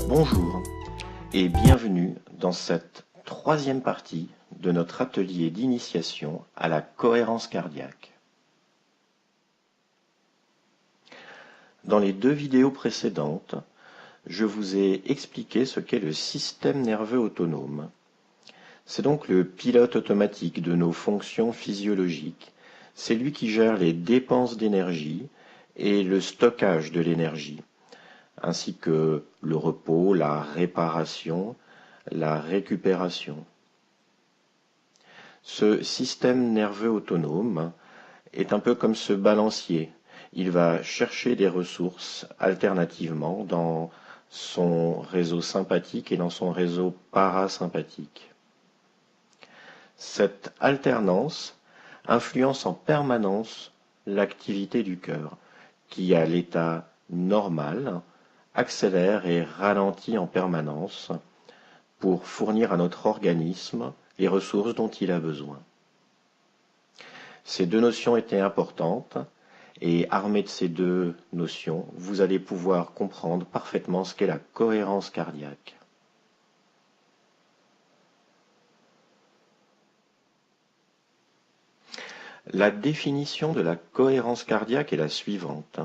Bonjour et bienvenue dans cette troisième partie de notre atelier d'initiation à la cohérence cardiaque. Dans les deux vidéos précédentes, je vous ai expliqué ce qu'est le système nerveux autonome. C'est donc le pilote automatique de nos fonctions physiologiques. C'est lui qui gère les dépenses d'énergie et le stockage de l'énergie, ainsi que le repos, la réparation, la récupération. Ce système nerveux autonome est un peu comme ce balancier. Il va chercher des ressources alternativement dans son réseau sympathique et dans son réseau parasympathique. Cette alternance influence en permanence l'activité du cœur, qui à l'état normal accélère et ralentit en permanence pour fournir à notre organisme les ressources dont il a besoin. Ces deux notions étaient importantes et armés de ces deux notions, vous allez pouvoir comprendre parfaitement ce qu'est la cohérence cardiaque. La définition de la cohérence cardiaque est la suivante.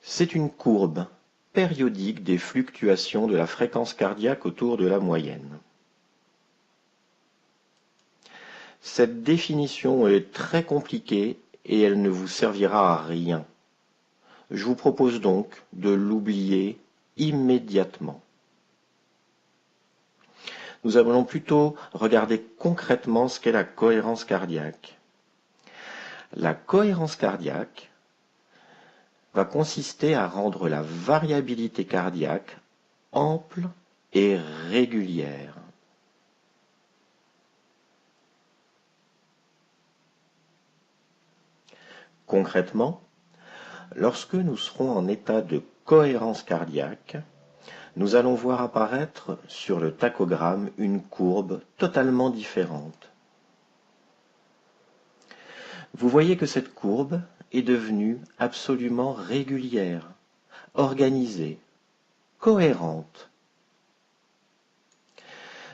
C'est une courbe périodique des fluctuations de la fréquence cardiaque autour de la moyenne. Cette définition est très compliquée et elle ne vous servira à rien. Je vous propose donc de l'oublier immédiatement. Nous allons plutôt regarder concrètement ce qu'est la cohérence cardiaque. La cohérence cardiaque va consister à rendre la variabilité cardiaque ample et régulière. Concrètement, lorsque nous serons en état de cohérence cardiaque, nous allons voir apparaître sur le tachogramme une courbe totalement différente. Vous voyez que cette courbe est devenue absolument régulière, organisée, cohérente.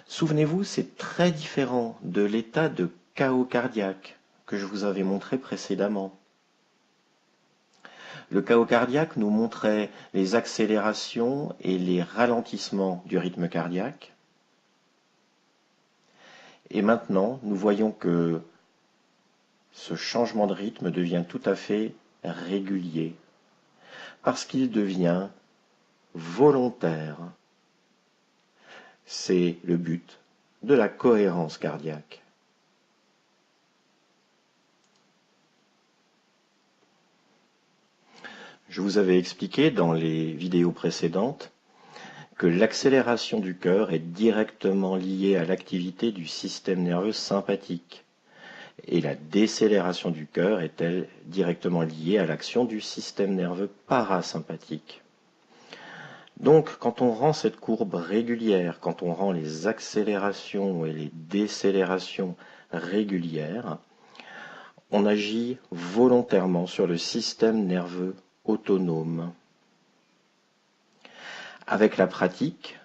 Souvenez-vous, c'est très différent de l'état de chaos cardiaque que je vous avais montré précédemment. Le chaos cardiaque nous montrait les accélérations et les ralentissements du rythme cardiaque. Et maintenant, nous voyons que ce changement de rythme devient tout à fait régulier, parce qu'il devient volontaire. C'est le but de la cohérence cardiaque. Je vous avais expliqué dans les vidéos précédentes que l'accélération du cœur est directement liée à l'activité du système nerveux sympathique. Et la décélération du cœur est-elle directement liée à l'action du système nerveux parasympathique. Donc, quand on rend cette courbe régulière, quand on rend les accélérations et les décélérations régulières, on agit volontairement sur le système nerveux autonome. Avec la pratique,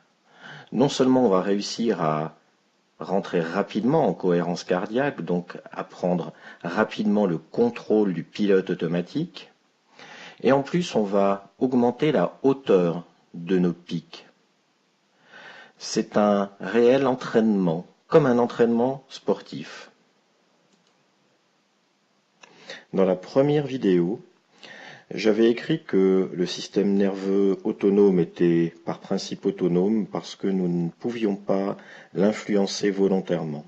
non seulement on va réussir à rentrer rapidement en cohérence cardiaque, donc à prendre rapidement le contrôle du pilote automatique. Et en plus, on va augmenter la hauteur de nos pics. C'est un réel entraînement, comme un entraînement sportif. Dans la première vidéo, j'avais écrit que le système nerveux autonome était par principe autonome parce que nous ne pouvions pas l'influencer volontairement.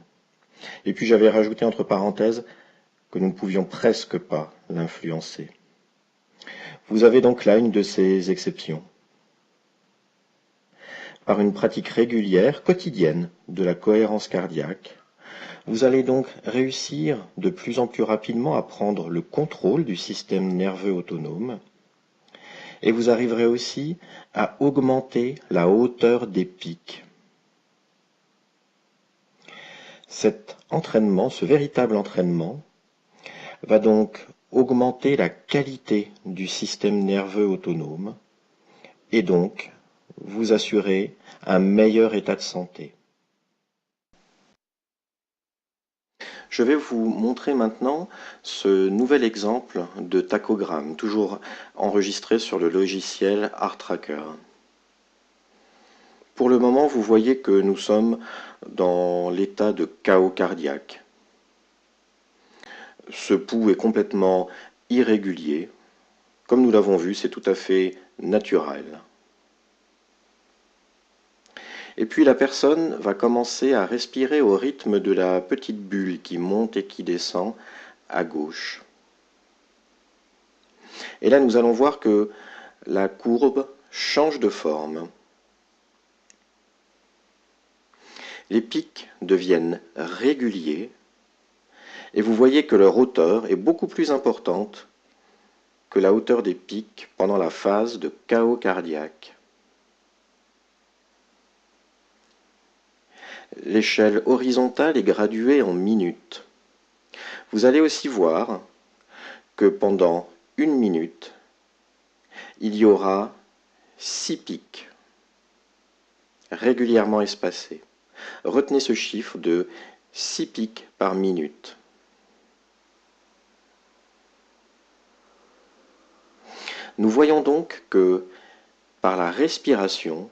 Et puis j'avais rajouté entre parenthèses que nous ne pouvions presque pas l'influencer. Vous avez donc là une de ces exceptions. Par une pratique régulière, quotidienne, de la cohérence cardiaque, vous allez donc réussir de plus en plus rapidement à prendre le contrôle du système nerveux autonome Et vous arriverez aussi à augmenter la hauteur des pics. Cet entraînement, ce véritable entraînement, va donc augmenter la qualité du système nerveux autonome et donc vous assurer un meilleur état de santé. Je vais vous montrer maintenant ce nouvel exemple de tachogramme, toujours enregistré sur le logiciel Heart Tracker. Pour le moment, vous voyez que nous sommes dans l'état de chaos cardiaque. Ce pouls est complètement irrégulier. Comme nous l'avons vu, c'est tout à fait naturel. Et puis la personne va commencer à respirer au rythme de la petite bulle qui monte et qui descend à gauche. Et là, nous allons voir que la courbe change de forme. Les pics deviennent réguliers et vous voyez que leur hauteur est beaucoup plus importante que la hauteur des pics pendant la phase de chaos cardiaque. L'échelle horizontale est graduée en minutes. Vous allez aussi voir que pendant 1 minute, il y aura 6 pics régulièrement espacés. Retenez ce chiffre de 6 pics par minute. Nous voyons donc que par la respiration,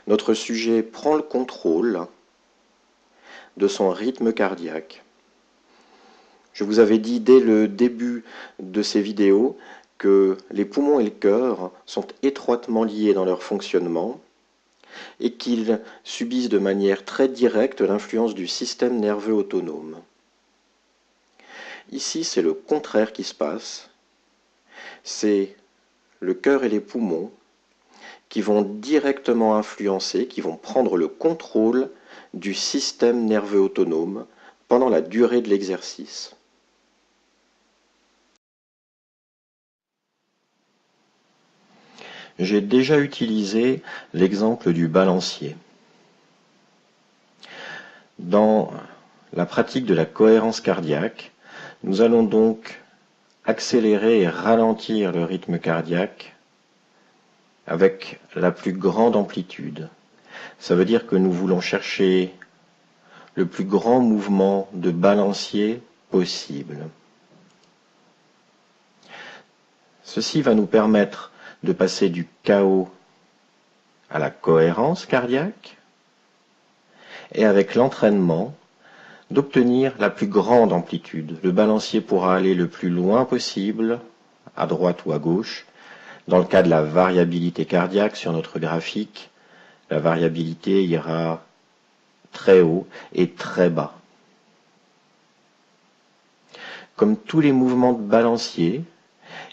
notre sujet prend le contrôle de son rythme cardiaque. Je vous avais dit dès le début de ces vidéos que les poumons et le cœur sont étroitement liés dans leur fonctionnement et qu'ils subissent de manière très directe l'influence du système nerveux autonome. Ici, c'est le contraire qui se passe. C'est le cœur et les poumons qui vont directement influencer, qui vont prendre le contrôle du système nerveux autonome pendant la durée de l'exercice. J'ai déjà utilisé l'exemple du balancier. Dans la pratique de la cohérence cardiaque, nous allons donc accélérer et ralentir le rythme cardiaque avec la plus grande amplitude. Ça veut dire que nous voulons chercher le plus grand mouvement de balancier possible. Ceci va nous permettre de passer du chaos à la cohérence cardiaque et avec l'entraînement d'obtenir la plus grande amplitude. Le balancier pourra aller le plus loin possible, à droite ou à gauche. Dans le cas de la variabilité cardiaque sur notre graphique, la variabilité ira très haut et très bas. Comme tous les mouvements de balancier,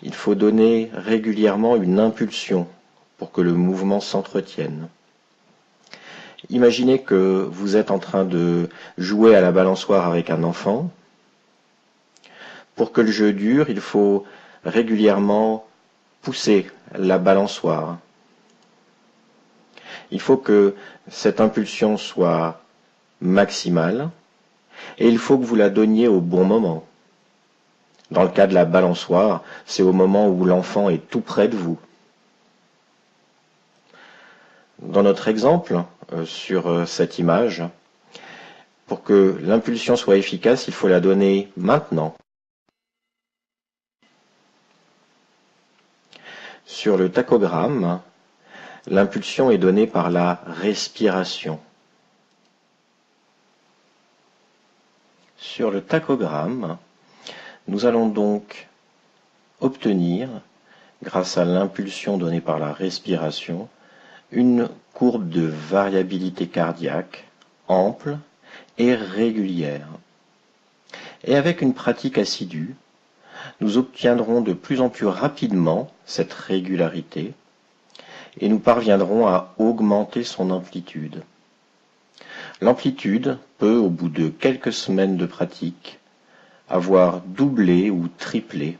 il faut donner régulièrement une impulsion pour que le mouvement s'entretienne. Imaginez que vous êtes en train de jouer à la balançoire avec un enfant. Pour que le jeu dure, il faut régulièrement pousser la balançoire. Il faut que cette impulsion soit maximale et il faut que vous la donniez au bon moment. Dans le cas de la balançoire, c'est au moment où l'enfant est tout près de vous. Dans notre exemple, sur cette image, pour que l'impulsion soit efficace, il faut la donner maintenant. Sur le tachogramme, l'impulsion est donnée par la respiration. Sur le tachogramme, nous allons donc obtenir, grâce à l'impulsion donnée par la respiration, une courbe de variabilité cardiaque ample et régulière. Et avec une pratique assidue, nous obtiendrons de plus en plus rapidement cette régularité et nous parviendrons à augmenter son amplitude. L'amplitude peut, au bout de quelques semaines de pratique, avoir doublé ou triplé.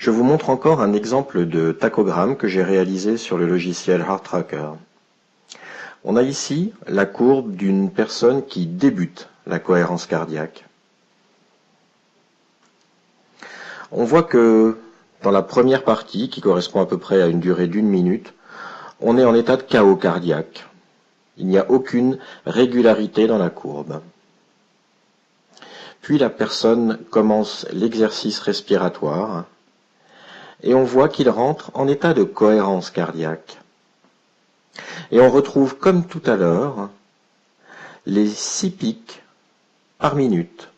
Je vous montre encore un exemple de tachogramme que j'ai réalisé sur le logiciel HeartTracker. On a ici la courbe d'une personne qui débute la cohérence cardiaque. On voit que dans la première partie, qui correspond à peu près à une durée d'1 minute, on est en état de chaos cardiaque. Il n'y a aucune régularité dans la courbe. Puis la personne commence l'exercice respiratoire et on voit qu'il rentre en état de cohérence cardiaque. Et on retrouve, comme tout à l'heure, les 6 pics par minute.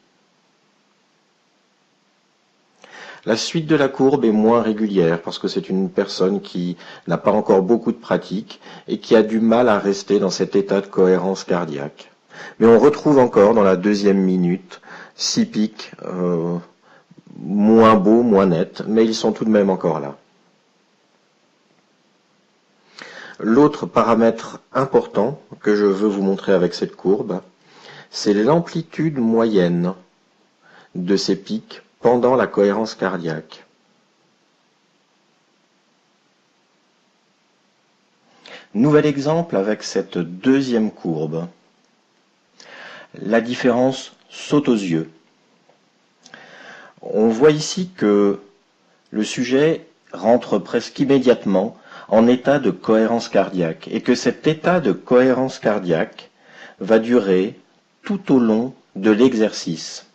La suite de la courbe est moins régulière parce que c'est une personne qui n'a pas encore beaucoup de pratique et qui a du mal à rester dans cet état de cohérence cardiaque. Mais on retrouve encore dans la deuxième minute 6 pics moins beaux, moins nets, mais ils sont tout de même encore là. L'autre paramètre important que je veux vous montrer avec cette courbe, c'est l'amplitude moyenne de ces pics pendant la cohérence cardiaque. Nouvel exemple avec cette deuxième courbe. La différence saute aux yeux. On voit ici que le sujet rentre presque immédiatement en état de cohérence cardiaque et que cet état de cohérence cardiaque va durer tout au long de l'exercice.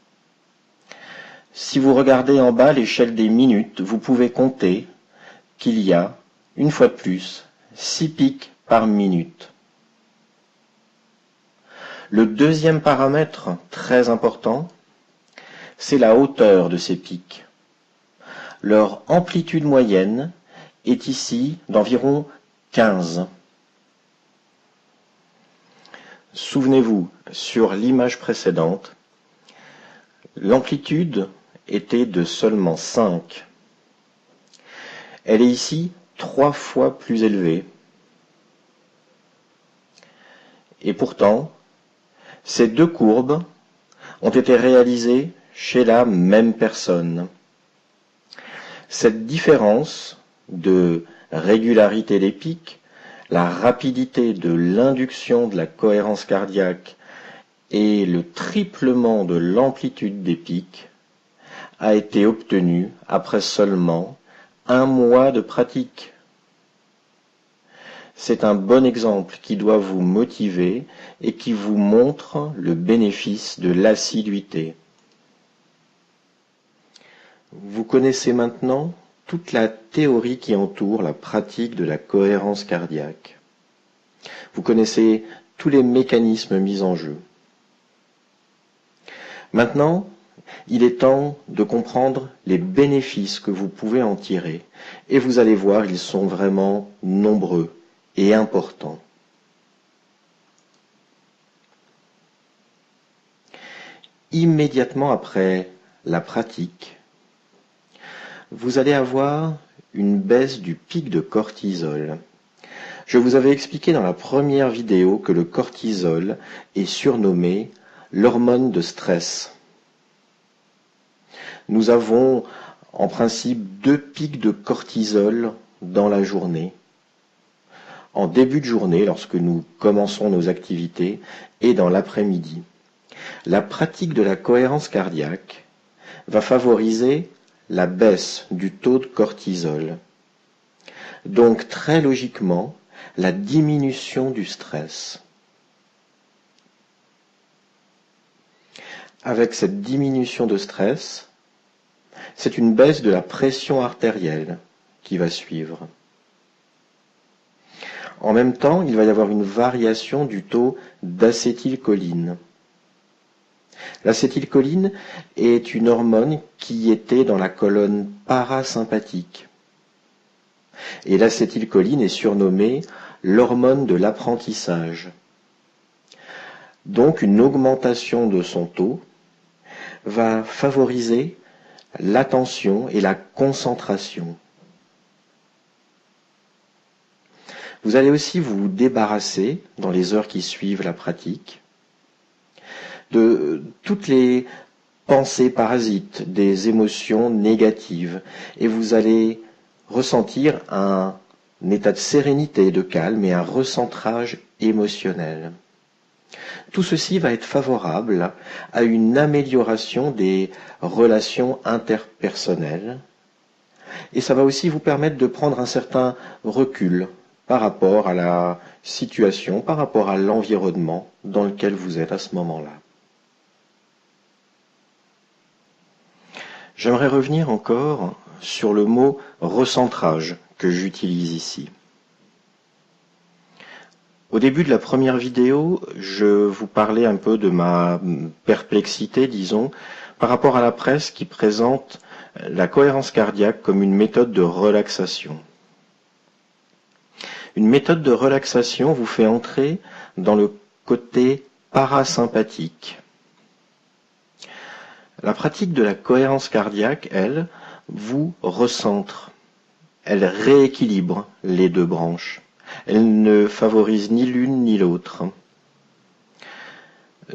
Si vous regardez en bas l'échelle des minutes, vous pouvez compter qu'il y a, une fois de plus, 6 pics par minute. Le deuxième paramètre très important, c'est la hauteur de ces pics. Leur amplitude moyenne est ici d'environ 15. Souvenez-vous, sur l'image précédente, l'amplitude était de seulement 5. Elle est ici 3 fois plus élevée. Et pourtant, ces deux courbes ont été réalisées chez la même personne. Cette différence de régularité des pics, la rapidité de l'induction de la cohérence cardiaque et le triplement de l'amplitude des pics a été obtenue après seulement 1 mois de pratique. C'est un bon exemple qui doit vous motiver et qui vous montre le bénéfice de l'assiduité. Vous connaissez maintenant toute la théorie qui entoure la pratique de la cohérence cardiaque. Vous connaissez tous les mécanismes mis en jeu. Maintenant, il est temps de comprendre les bénéfices que vous pouvez en tirer. Et vous allez voir, ils sont vraiment nombreux et importants. Immédiatement après la pratique, vous allez avoir une baisse du pic de cortisol. Je vous avais expliqué dans la première vidéo que le cortisol est surnommé l'hormone de stress. Nous avons en principe 2 pics de cortisol dans la journée. En début de journée, lorsque nous commençons nos activités, et dans l'après-midi. La pratique de la cohérence cardiaque va favoriser la baisse du taux de cortisol. Donc très logiquement, la diminution du stress. Avec cette diminution de stress, c'est une baisse de la pression artérielle qui va suivre. En même temps, il va y avoir une variation du taux d'acétylcholine. L'acétylcholine est une hormone qui était dans la colonne parasympathique. Et l'acétylcholine est surnommée l'hormone de l'apprentissage. Donc une augmentation de son taux va favoriser l'attention et la concentration. Vous allez aussi vous débarrasser, dans les heures qui suivent la pratique, de toutes les pensées parasites, des émotions négatives, et vous allez ressentir un état de sérénité, de calme et un recentrage émotionnel. Tout ceci va être favorable à une amélioration des relations interpersonnelles et ça va aussi vous permettre de prendre un certain recul par rapport à la situation, par rapport à l'environnement dans lequel vous êtes à ce moment-là. J'aimerais revenir encore sur le mot recentrage que j'utilise ici. Au début de la première vidéo, je vous parlais un peu de ma perplexité, disons, par rapport à la presse qui présente la cohérence cardiaque comme une méthode de relaxation. Une méthode de relaxation vous fait entrer dans le côté parasympathique. La pratique de la cohérence cardiaque, elle, vous recentre. Elle rééquilibre les deux branches. Elle ne favorise ni l'une ni l'autre.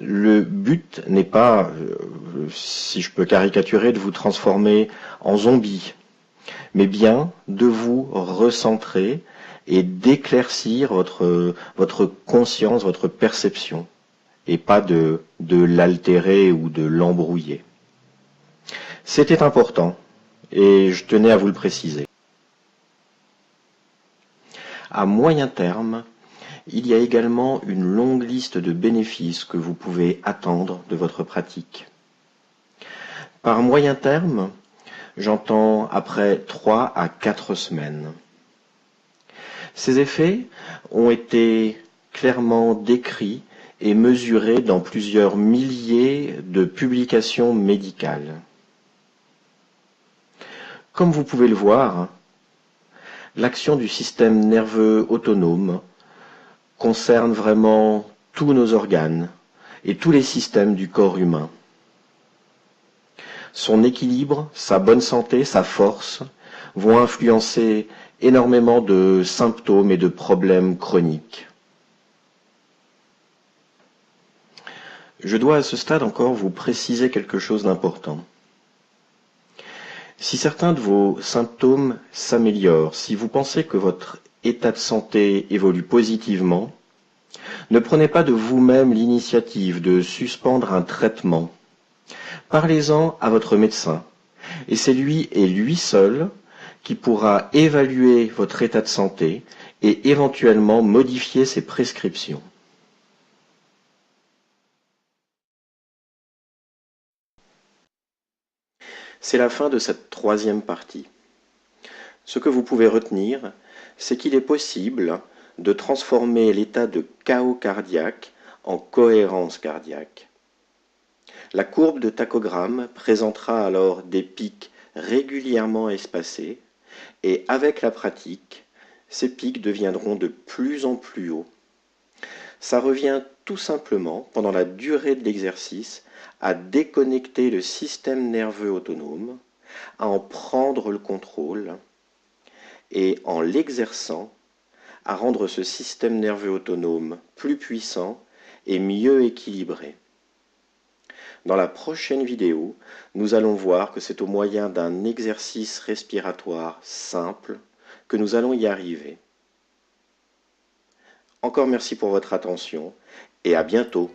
Le but n'est pas, si je peux caricaturer, de vous transformer en zombie, mais bien de vous recentrer et d'éclaircir votre conscience, votre perception, et pas de l'altérer ou de l'embrouiller. C'était important, et je tenais à vous le préciser. À moyen terme, il y a également une longue liste de bénéfices que vous pouvez attendre de votre pratique. Par moyen terme, j'entends après 3 à 4 semaines. Ces effets ont été clairement décrits et mesurés dans plusieurs milliers de publications médicales. Comme vous pouvez le voir, l'action du système nerveux autonome concerne vraiment tous nos organes et tous les systèmes du corps humain. Son équilibre, sa bonne santé, sa force vont influencer énormément de symptômes et de problèmes chroniques. Je dois à ce stade encore vous préciser quelque chose d'important. Si certains de vos symptômes s'améliorent, si vous pensez que votre état de santé évolue positivement, ne prenez pas de vous-même l'initiative de suspendre un traitement. Parlez-en à votre médecin, et c'est lui et lui seul qui pourra évaluer votre état de santé et éventuellement modifier ses prescriptions. C'est la fin de cette troisième partie. Ce que vous pouvez retenir, c'est qu'il est possible de transformer l'état de chaos cardiaque en cohérence cardiaque. La courbe de tachogramme présentera alors des pics régulièrement espacés et avec la pratique, ces pics deviendront de plus en plus hauts. Ça revient tout simplement, pendant la durée de l'exercice, à déconnecter le système nerveux autonome, à en prendre le contrôle et en l'exerçant, à rendre ce système nerveux autonome plus puissant et mieux équilibré. Dans la prochaine vidéo, nous allons voir que c'est au moyen d'un exercice respiratoire simple que nous allons y arriver. Encore merci pour votre attention et à bientôt.